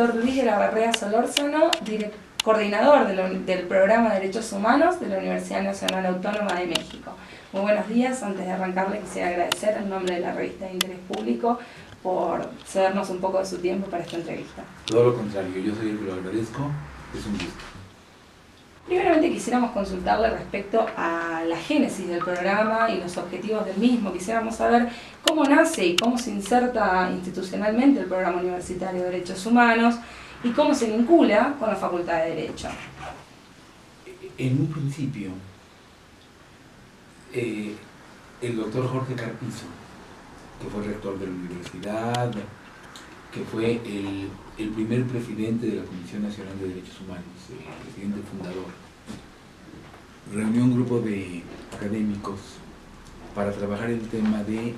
doctor Luis de la Barrera Solórzano, coordinador del Programa de Derechos Humanos de la Universidad Nacional Autónoma de México. Muy buenos días. Antes de arrancar, le quisiera agradecer en nombre de la revista de Interés Público por cedernos un poco de su tiempo para esta entrevista. Todo lo contrario, yo soy el que lo agradezco, es un gusto. Primeramente quisiéramos consultarle respecto a la génesis del programa y los objetivos del mismo. Quisiéramos saber cómo nace y cómo se inserta institucionalmente el Programa Universitario de Derechos Humanos y cómo se vincula con la Facultad de Derecho. En un principio, el doctor Jorge Carpizo, que fue rector de la universidad, que fue el primer presidente de la Comisión Nacional de Derechos Humanos, el presidente fundador, reunió un grupo de académicos para trabajar el tema de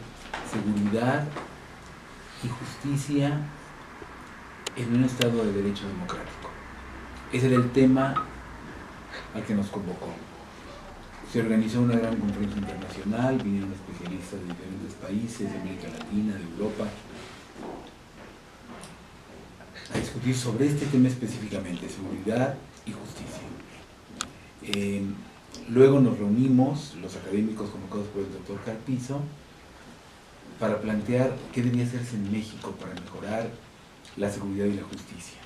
seguridad y justicia en un Estado de Derecho democrático. Ese era el tema al que nos convocó. Se organizó una gran conferencia internacional, vinieron especialistas de diferentes países, de América Latina, de Europa, a discutir sobre este tema específicamente, seguridad y justicia. Luego nos reunimos, los académicos convocados por el doctor Carpizo, para plantear qué debía hacerse en México para mejorar la seguridad y la justicia.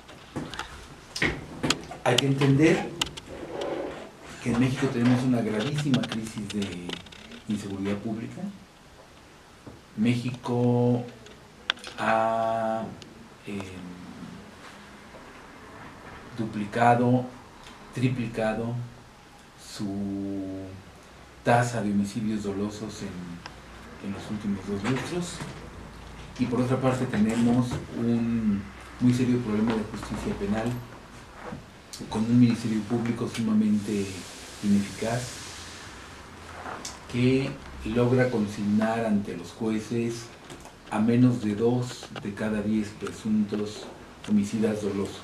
Hay que entender que en México tenemos una gravísima crisis de inseguridad pública. México ha duplicado, triplicado su tasa de homicidios dolosos en los últimos 2 lustros, y por otra parte tenemos un muy serio problema de justicia penal, con un ministerio público sumamente ineficaz, que logra consignar ante los jueces a menos de 2 de cada 10 presuntos homicidas dolosos.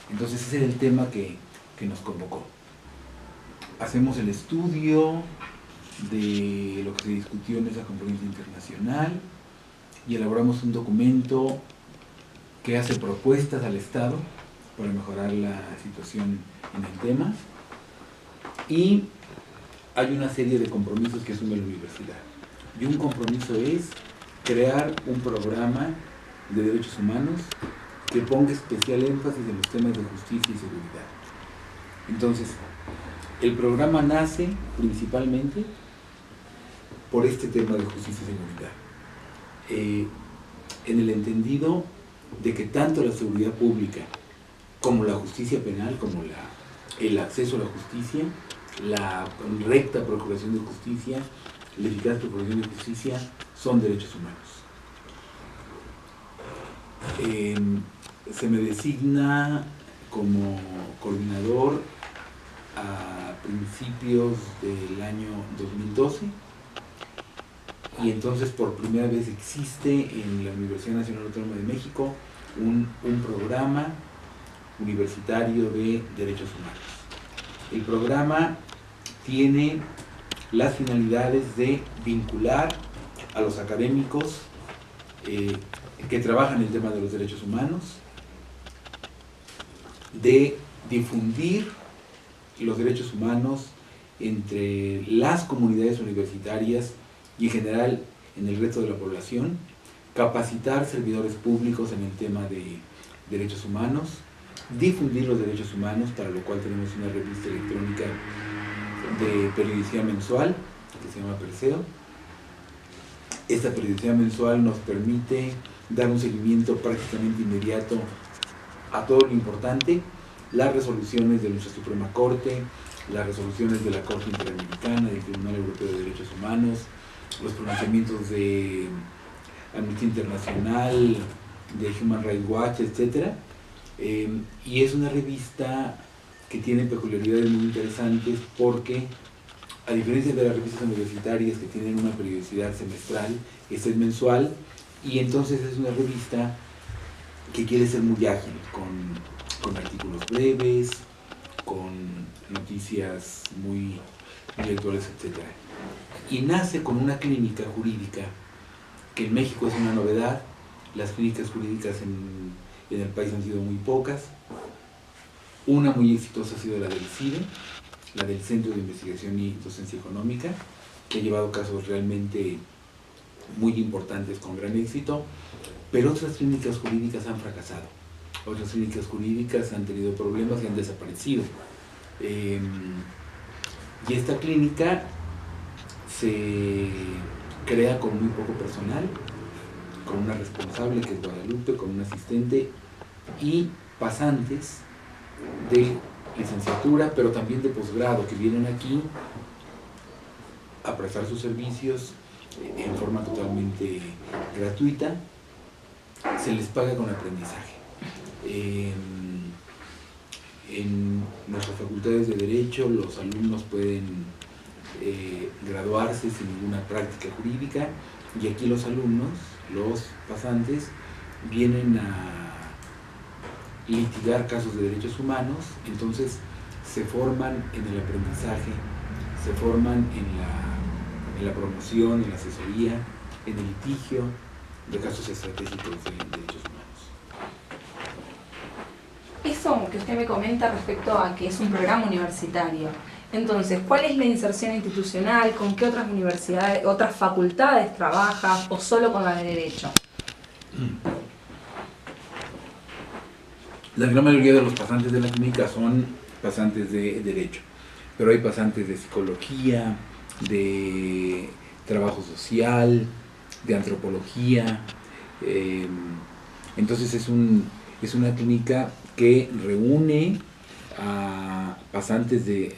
Entonces ese era el tema que nos convocó. Hacemos el estudio de lo que se discutió en esa conferencia internacional y elaboramos un documento que hace propuestas al Estado para mejorar la situación en el tema, y hay una serie de compromisos que asume la universidad. Y un compromiso es crear un programa de derechos humanos que ponga especial énfasis en los temas de justicia y seguridad. Entonces, el programa nace principalmente por este tema de justicia y seguridad, en el entendido de que tanto la seguridad pública como la justicia penal, como el acceso a la justicia, la recta procuración de justicia, la eficaz procuración de justicia, son derechos humanos. Se me designa como coordinador a principios del año 2012, y entonces por primera vez existe en la Universidad Nacional Autónoma de México un programa universitario de derechos humanos. El programa tiene las finalidades de vincular a los académicos que trabajan el tema de los derechos humanos, de difundir los derechos humanos entre las comunidades universitarias y en general en el resto de la población, capacitar servidores públicos en el tema de derechos humanos, difundir los derechos humanos, para lo cual tenemos una revista electrónica de periodicidad mensual que se llama Perseo. Esta periodicidad mensual nos permite dar un seguimiento prácticamente inmediato a todo lo importante, las resoluciones de nuestra Suprema Corte, las resoluciones de la Corte Interamericana, del Tribunal Europeo de Derechos Humanos, los pronunciamientos de Amnistía Internacional, de Human Rights Watch, etc. Y es una revista que tiene peculiaridades muy interesantes porque, a diferencia de las revistas universitarias que tienen una periodicidad semestral, esta es mensual, y entonces es una revista que quiere ser muy ágil, con artículos breves, con noticias muy actuales, etc. Y nace con una clínica jurídica, que en México es una novedad. Las clínicas jurídicas en el país han sido muy pocas. Una muy exitosa ha sido la del CIDE, la del Centro de Investigación y Docencia Económica, que ha llevado casos realmente muy importantes con gran éxito, pero otras clínicas jurídicas han fracasado. Otras clínicas jurídicas han tenido problemas y han desaparecido. Y esta clínica se crea con muy poco personal, con una responsable que es Guadalupe, con un asistente y pasantes de licenciatura, pero también de posgrado, que vienen aquí a prestar sus servicios en forma totalmente gratuita. Se les paga con aprendizaje. En nuestras facultades de Derecho los alumnos pueden graduarse sin ninguna práctica jurídica, y aquí los alumnos, los pasantes, vienen a litigar casos de derechos humanos. Entonces se forman en el aprendizaje, se forman en la promoción, en la asesoría, en el litigio de casos estratégicos de derechos humanos. Eso que usted me comenta respecto a que es un programa universitario, entonces, ¿cuál es la inserción institucional? ¿Con qué otras universidades, otras facultades trabaja o solo con la de Derecho? La gran mayoría de los pasantes de la clínica son pasantes de Derecho, pero hay pasantes de Psicología, de Trabajo Social, de Antropología. Entonces es una clínica que reúne a pasantes de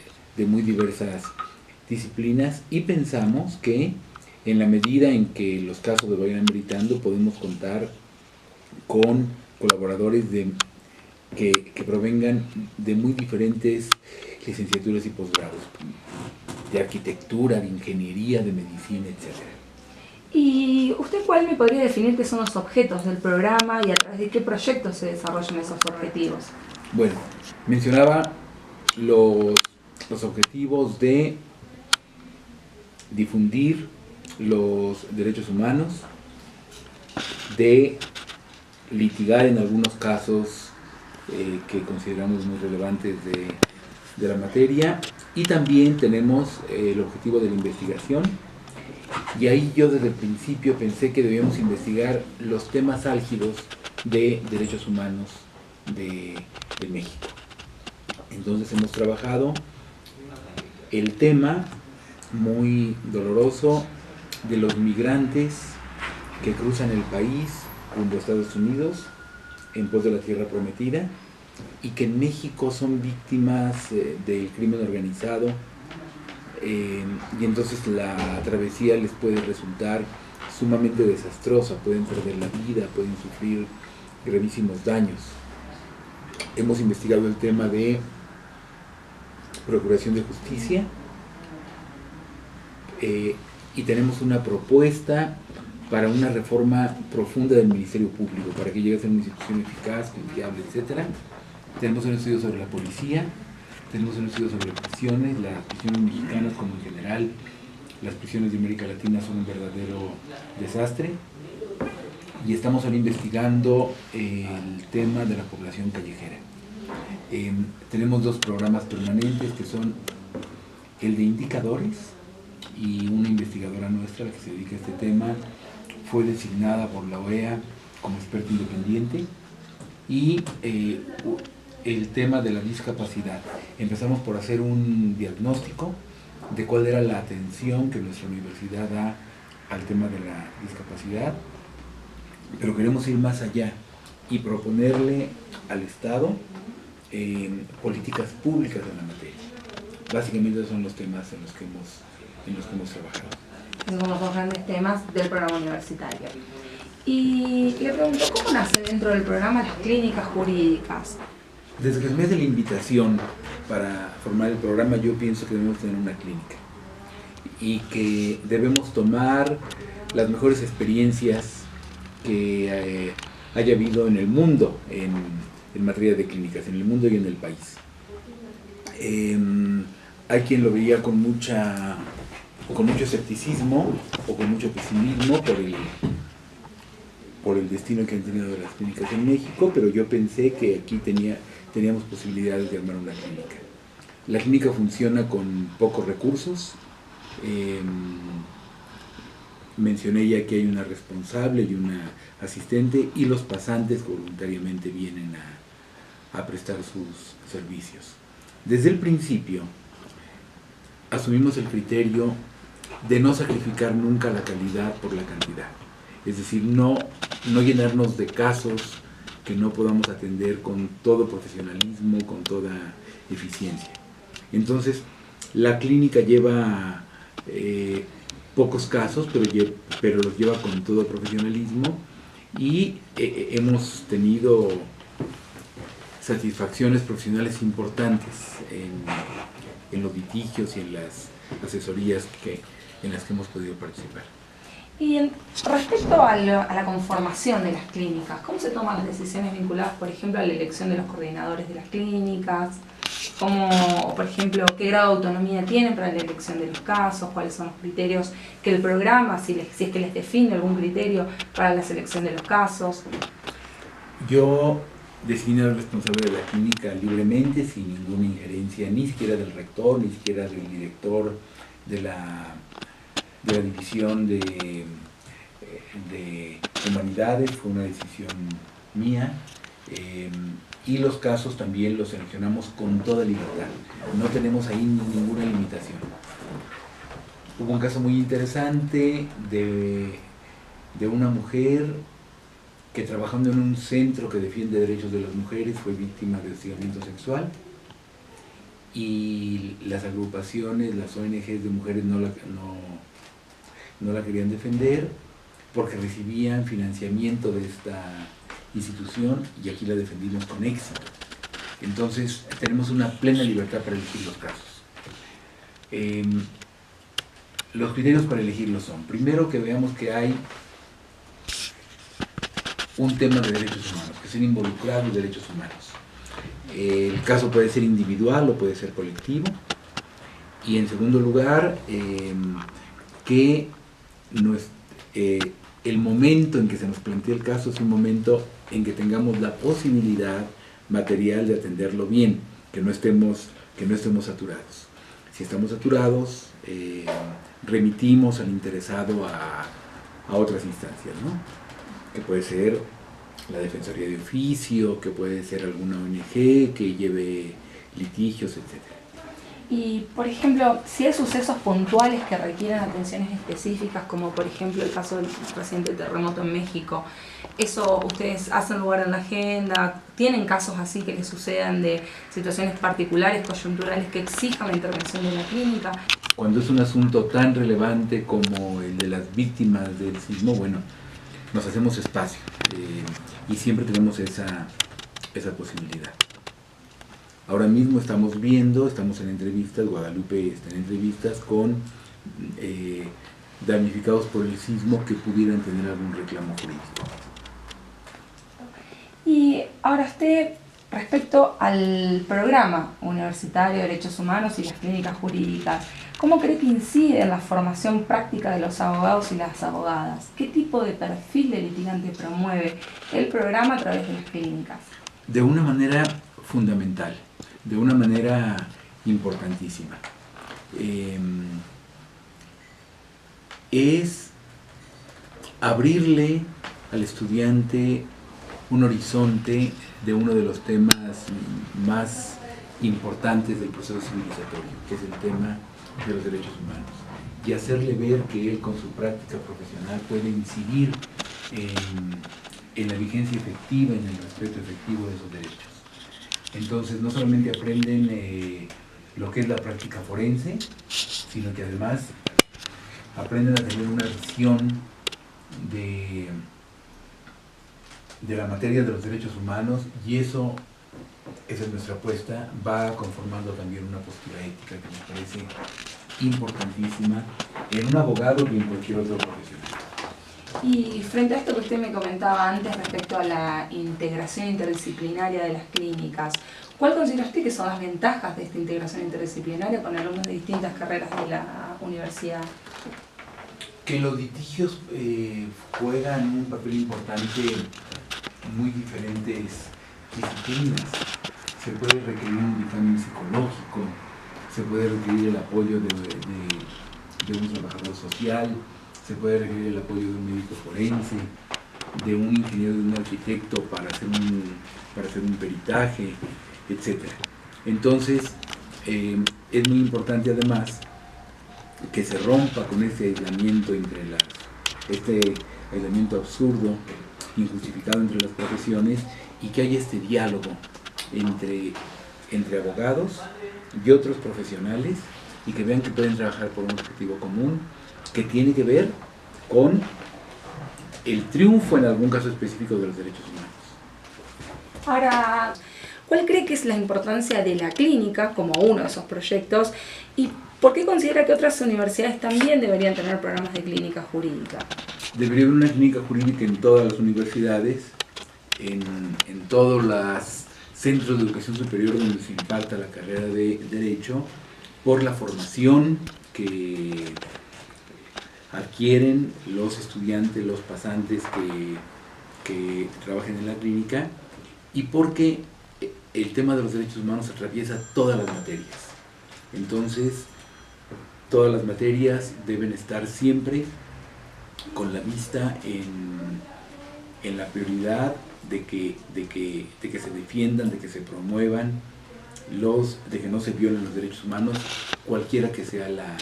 muy diversas disciplinas, y pensamos que en la medida en que los casos lo vayan ameritando podemos contar con colaboradores que provengan de muy diferentes licenciaturas y posgrados, de arquitectura, de ingeniería, de medicina, etc. ¿Y usted cuál me podría definir que son los objetos del programa y a través de qué proyectos se desarrollan esos objetivos? Bueno, mencionaba los objetivos de difundir los derechos humanos, de litigar en algunos casos que consideramos muy relevantes de la materia, y también tenemos el objetivo de la investigación. Y ahí yo desde el principio pensé que debíamos investigar los temas álgidos de derechos humanos de México. Entonces hemos trabajado el tema muy doloroso de los migrantes que cruzan el país rumbo a Estados Unidos en pos de la tierra prometida, y que en México son víctimas del crimen organizado, y entonces la travesía les puede resultar sumamente desastrosa, pueden perder la vida, pueden sufrir gravísimos daños. Hemos investigado el tema de procuración de justicia, y tenemos una propuesta para una reforma profunda del Ministerio Público, para que llegue a ser una institución eficaz, confiable, etc. Tenemos un estudio sobre la policía, tenemos un estudio sobre prisiones. Las prisiones mexicanas, como en general las prisiones de América Latina, son un verdadero desastre. Y estamos ahora investigando el tema de la población callejera. Tenemos dos programas permanentes, que son el de indicadores, y una investigadora nuestra, la que se dedica a este tema, fue designada por la OEA como experta independiente, y el tema de la discapacidad. Empezamos por hacer un diagnóstico de cuál era la atención que nuestra universidad da al tema de la discapacidad, pero queremos ir más allá y proponerle al Estado políticas públicas en la materia. Básicamente esos son los temas en los que hemos trabajado. Esos son los dos grandes temas del programa universitario. Y le pregunto, ¿cómo nace dentro del programa las clínicas jurídicas? Desde que me hace la invitación para formar el programa, yo pienso que debemos tener una clínica y que debemos tomar las mejores experiencias que haya habido en el mundo en materia de clínicas, en el mundo y en el país. Hay quien lo veía con mucho escepticismo o con mucho pesimismo por el destino que han tenido las clínicas en México, pero yo pensé que aquí teníamos posibilidades de armar una clínica. La clínica funciona con pocos recursos. Mencioné ya que hay una responsable y una asistente, y los pasantes voluntariamente vienen a prestar sus servicios. Desde el principio asumimos el criterio de no sacrificar nunca la calidad por la cantidad. Es decir, no llenarnos de casos que no podamos atender con todo profesionalismo, con toda eficiencia. Entonces, la clínica lleva pocos casos, pero los lleva con todo profesionalismo, y hemos tenido satisfacciones profesionales importantes en los litigios y en las asesorías en las que hemos podido participar. Y respecto a la conformación de las clínicas, ¿cómo se toman las decisiones vinculadas, por ejemplo, a la elección de los coordinadores de las clínicas? ¿Cómo, por ejemplo, qué grado de autonomía tienen para la elección de los casos? ¿Cuáles son los criterios que el programa, si es que les define algún criterio para la selección de los casos? Yo designé al responsable de la clínica libremente, sin ninguna injerencia, ni siquiera del rector, ni siquiera del director de la división de humanidades. Fue una decisión mía, y los casos también los seleccionamos con toda libertad, no tenemos ahí ninguna limitación. Hubo un caso muy interesante de una mujer que, trabajando en un centro que defiende derechos de las mujeres, fue víctima de hostigamiento sexual, y las agrupaciones, las ONGs de mujeres no la querían defender porque recibían financiamiento de esta institución, y aquí la defendimos con éxito. Entonces tenemos una plena libertad para elegir los casos. Los criterios para elegirlos son, primero, que veamos que hay un tema de derechos humanos, que estén involucrados derechos humanos. El caso puede ser individual o puede ser colectivo. Y en segundo lugar, que el momento en que se nos plantea el caso es un momento en que tengamos la posibilidad material de atenderlo bien, que no estemos saturados. Si estamos saturados, remitimos al interesado a otras instancias, ¿no? Que puede ser la Defensoría de Oficio, que puede ser alguna ONG que lleve litigios, etc. Y, por ejemplo, si hay sucesos puntuales que requieren atenciones específicas, como por ejemplo el caso del reciente terremoto en México, ¿eso ustedes hacen lugar en la agenda? ¿Tienen casos así que les sucedan de situaciones particulares, coyunturales, que exijan la intervención de la clínica? Cuando es un asunto tan relevante como el de las víctimas del sismo, bueno, nos hacemos espacio, y siempre tenemos esa posibilidad. Ahora mismo estamos en entrevistas, Guadalupe está en entrevistas con damnificados por el sismo que pudieran tener algún reclamo jurídico. Y ahora respecto al programa universitario de Derechos Humanos y las clínicas jurídicas, ¿cómo cree que incide en la formación práctica de los abogados y las abogadas? ¿Qué tipo de perfil de litigante promueve el programa a través de las clínicas? De una manera fundamental, de una manera importantísima. Es abrirle al estudiante un horizonte de uno de los temas más importantes del proceso civilizatorio, que es el tema de los derechos humanos, y hacerle ver que él, con su práctica profesional, puede incidir en la vigencia efectiva, en el respeto efectivo de esos derechos. Entonces, no solamente aprenden lo que es la práctica forense, sino que además aprenden a tener una visión de la materia de los derechos humanos, y esa es nuestra apuesta, va conformando también una postura ética que me parece importantísima en un abogado y en cualquier otro profesional. Y frente a esto que usted me comentaba antes respecto a la integración interdisciplinaria de las clínicas, ¿cuál considera usted que son las ventajas de esta integración interdisciplinaria con alumnos de distintas carreras de la universidad? Que los litigios juegan un papel importante en muy diferentes disciplinas. Se puede requerir un dictamen psicológico, se puede requerir el apoyo de un trabajador social, se puede requerir el apoyo de un médico forense, de un ingeniero, de un arquitecto para hacer un peritaje, etc. Entonces, es muy importante además que se rompa con ese aislamiento este aislamiento absurdo, injustificado entre las profesiones, y que haya este diálogo entre abogados y otros profesionales, y que vean que pueden trabajar por un objetivo común que tiene que ver con el triunfo en algún caso específico de los derechos humanos. Ahora, ¿cuál cree que es la importancia de la clínica como uno de esos proyectos y por qué considera que otras universidades también deberían tener programas de clínica jurídica? Debería haber una clínica jurídica en todas las universidades, en todos los centros de educación superior donde se imparta la carrera de Derecho, por la formación que adquieren los estudiantes, los pasantes que trabajan en la clínica, y porque el tema de los derechos humanos atraviesa todas las materias. Entonces, todas las materias deben estar siempre con la vista en la prioridad de que se defiendan, de que se promuevan, de que no se violen los derechos humanos, cualquiera que sea la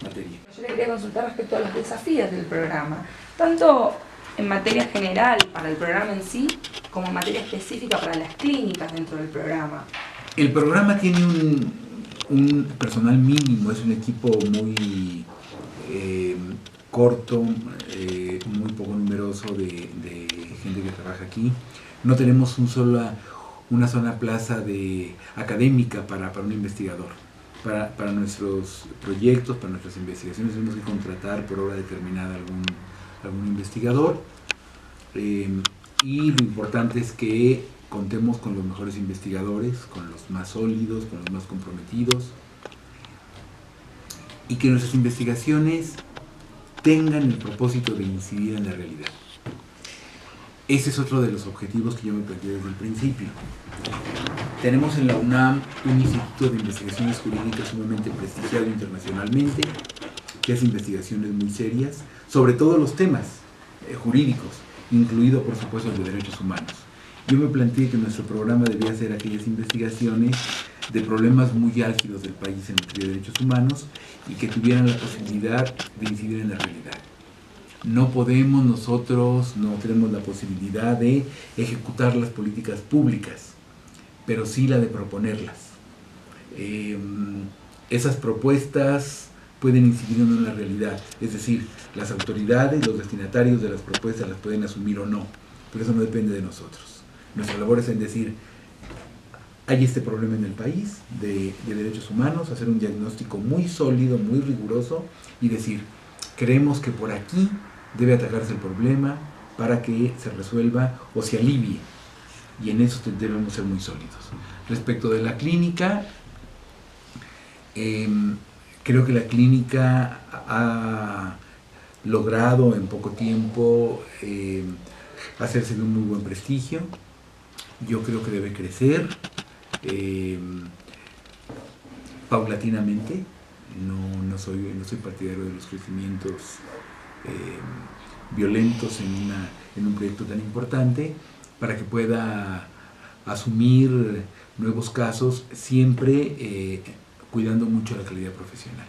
materia. Yo le quería consultar respecto a los desafíos del programa, tanto en materia general para el programa en sí, como en materia específica para las clínicas dentro del programa. El programa tiene un personal mínimo, es un equipo muy corto, muy poco numeroso de gente que trabaja aquí. No tenemos una sola plaza académica para un investigador. Para nuestros proyectos, para nuestras investigaciones, tenemos que contratar por hora determinada algún investigador. Y lo importante es que contemos con los mejores investigadores, con los más sólidos, con los más comprometidos, y que nuestras investigaciones tengan el propósito de incidir en la realidad. Ese es otro de los objetivos que yo me planteé desde el principio. Tenemos en la UNAM un instituto de investigaciones jurídicas sumamente prestigiado internacionalmente, que hace investigaciones muy serias sobre todos los temas jurídicos, incluido por supuesto el de derechos humanos. Yo me planteé que nuestro programa debía hacer aquellas investigaciones de problemas muy álgidos del país en materia de derechos humanos y que tuvieran la posibilidad de incidir en la realidad. Nosotros no tenemos la posibilidad de ejecutar las políticas públicas, pero sí la de proponerlas. Esas propuestas pueden incidir en la realidad, es decir, las autoridades, los destinatarios de las propuestas las pueden asumir o no, pero eso no depende de nosotros. Nuestra labor es en decir, hay este problema en el país de derechos humanos, hacer un diagnóstico muy sólido, muy riguroso y decir, creemos que por aquí debe atacarse el problema para que se resuelva o se alivie, y en eso debemos ser muy sólidos. Respecto de la clínica, creo que la clínica ha logrado en poco tiempo hacerse de un muy buen prestigio. Yo creo que debe crecer paulatinamente. No soy partidario de los crecimientos violentos en un proyecto tan importante, para que pueda asumir nuevos casos, siempre cuidando mucho la calidad profesional.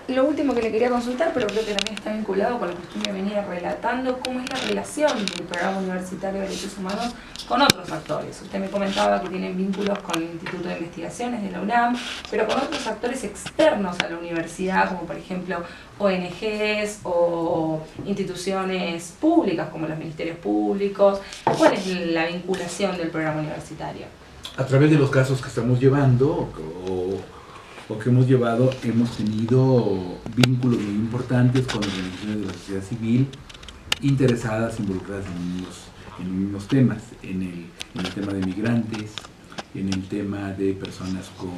Lo último que le quería consultar, pero creo que también está vinculado con lo que usted me venía relatando, ¿cómo es la relación del Programa Universitario de Derechos Humanos con otros actores? Usted me comentaba que tienen vínculos con el Instituto de Investigaciones de la UNAM, pero con otros actores externos a la universidad, como por ejemplo ONGs o instituciones públicas como los ministerios públicos. ¿Cuál es la vinculación del programa universitario? A través de los casos que estamos llevando o que hemos llevado, hemos tenido vínculos muy importantes con organizaciones de la sociedad civil interesadas, involucradas en los mismos temas, en el tema de migrantes, en el tema de personas con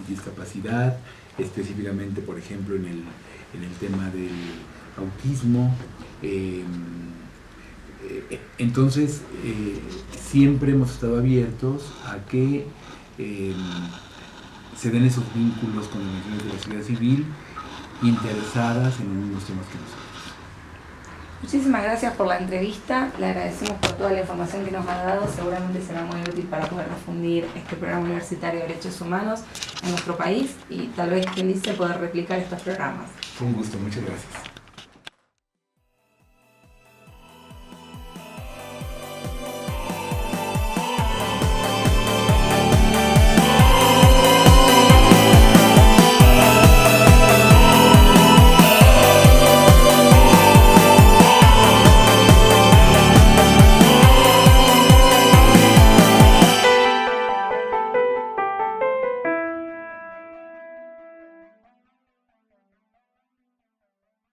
discapacidad, específicamente, por ejemplo, en el tema autismo. Entonces, siempre hemos estado abiertos a que se den esos vínculos con organizaciones de la sociedad civil interesadas en los mismos temas que nosotros. Muchísimas gracias por la entrevista, le agradecemos por toda la información que nos ha dado, seguramente será muy útil para poder difundir este programa universitario de derechos humanos en nuestro país y tal vez, quien dice, poder replicar estos programas. Fue un gusto, muchas gracias.